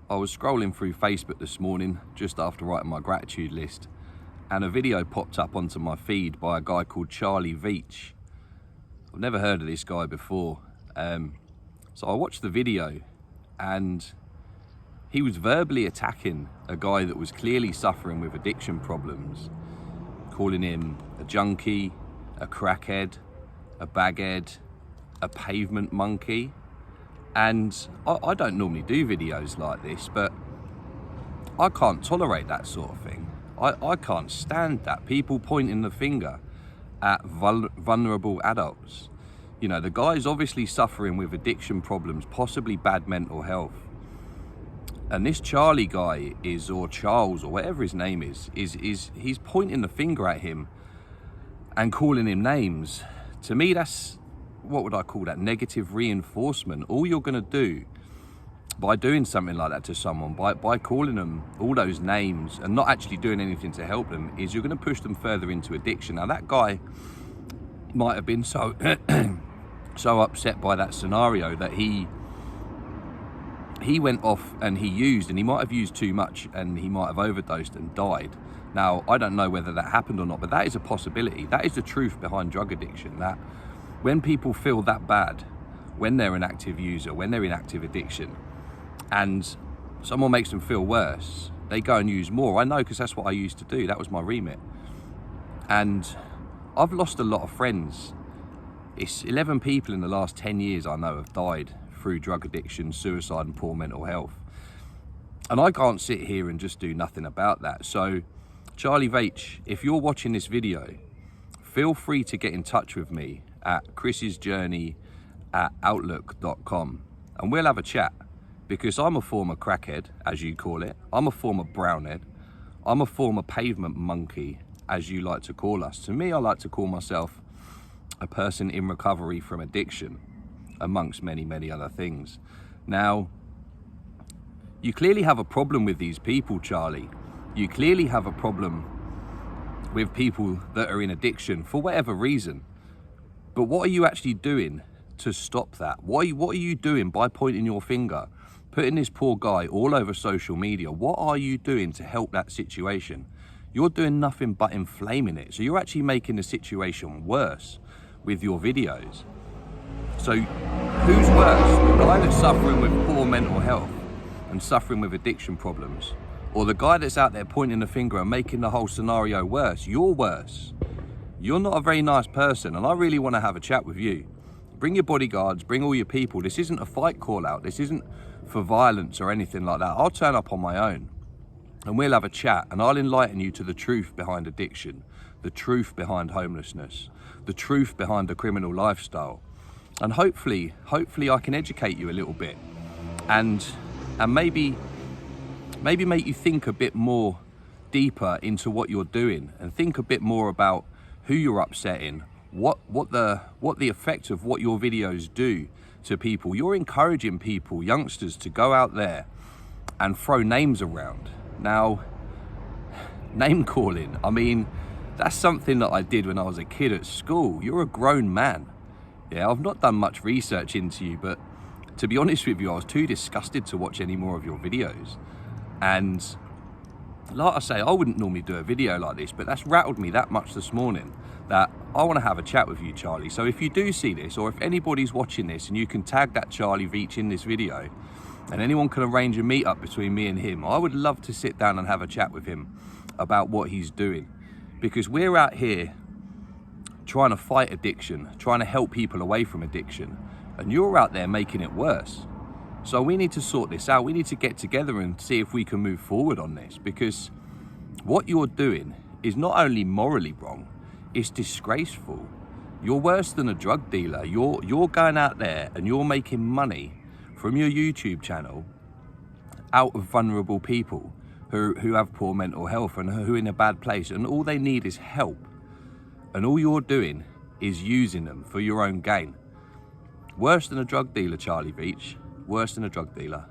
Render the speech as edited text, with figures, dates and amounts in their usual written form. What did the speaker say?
I was scrolling through Facebook this morning just after writing my gratitude list, and a video popped up onto my feed by a guy called Veitch. I've never heard of this guy before, so I watched the video, and he was verbally attacking a guy that was clearly suffering with addiction problems, calling him a junkie, a crackhead, a baghead, a pavement monkey. And I don't normally do videos like this, but I can't tolerate that sort of thing. I can't stand that. People pointing the finger at vulnerable adults. You know, the guy's obviously suffering with addiction problems, possibly bad mental health. And this Charlie guy or Charles, or whatever his name is he's pointing the finger at him and calling him names. To me, that's, what would I call that? Negative reinforcement. All you're gonna do by doing something like that to someone, by calling them all those names and not actually doing anything to help them, is you're gonna push them further into addiction. Now, that guy might have been so so upset by that scenario that he went off and he might have used too much, and he might have overdosed and died. Now, I don't know whether that happened or not, but that is a possibility. That is the truth behind drug addiction, that when people feel that bad, when they're an active user, when they're in active addiction, and someone makes them feel worse, they go and use more. I know, because that's what I used to do. That was my remit. And I've lost a lot of friends. It's 11 people in the last 10 years I know have died through drug addiction, suicide and poor mental health. And I can't sit here and just do nothing about that. So, Charlie Veitch, if you're watching this video, feel free to get in touch with me at chrissjourney@outlook.com, and we'll have a chat, because I'm a former crackhead, as you call it. I'm a former brownhead. I'm a former pavement monkey, as you like to call us. To me, I like to call myself a person in recovery from addiction, amongst many, many other things. Now, you clearly have a problem with these people, Charlie. You clearly have a problem with people that are in addiction for whatever reason. But what are you actually doing to stop that? What are you doing by pointing your finger, putting this poor guy all over social media? What are you doing to help that situation? You're doing nothing but inflaming it. So you're actually making the situation worse with your videos. So who's worse? The guy that's suffering with poor mental health and suffering with addiction problems, or the guy that's out there pointing the finger and making the whole scenario worse? You're worse. You're not a very nice person, and I really want to have a chat with you. Bring your bodyguards, bring all your people. This isn't a fight call out. This isn't for violence or anything like that. I'll turn up on my own and we'll have a chat, and I'll enlighten you to the truth behind addiction, the truth behind homelessness, the truth behind a criminal lifestyle. And hopefully I can educate you a little bit, and maybe make you think a bit more deeper into what you're doing, and think a bit more about who you're upsetting, what the effect of what your videos do to people. You're encouraging people, youngsters, to go out there and throw names around. Now, name calling, I mean, that's something that I did when I was a kid at school. You're a grown man. Yeah, I've not done much research into you, but to be honest with you, I was too disgusted to watch any more of your videos. And like I say, I wouldn't normally do a video like this, but that's rattled me that much this morning that I want to have a chat with you, Charlie. So if you do see this, or if anybody's watching this, and you can tag that Charlie Veitch in this video, and anyone can arrange a meet-up between me and him, I would love to sit down and have a chat with him about what he's doing. Because we're out here trying to fight addiction, trying to help people away from addiction, and you're out there making it worse. So we need to sort this out. We need to get together and see if we can move forward on this, because what you're doing is not only morally wrong, it's disgraceful. You're worse than a drug dealer. You're going out there and you're making money from your YouTube channel out of vulnerable people who have poor mental health and who are in a bad place, and all they need is help. And all you're doing is using them for your own gain. Worse than a drug dealer, Charlie Veitch. Worse than a drug dealer.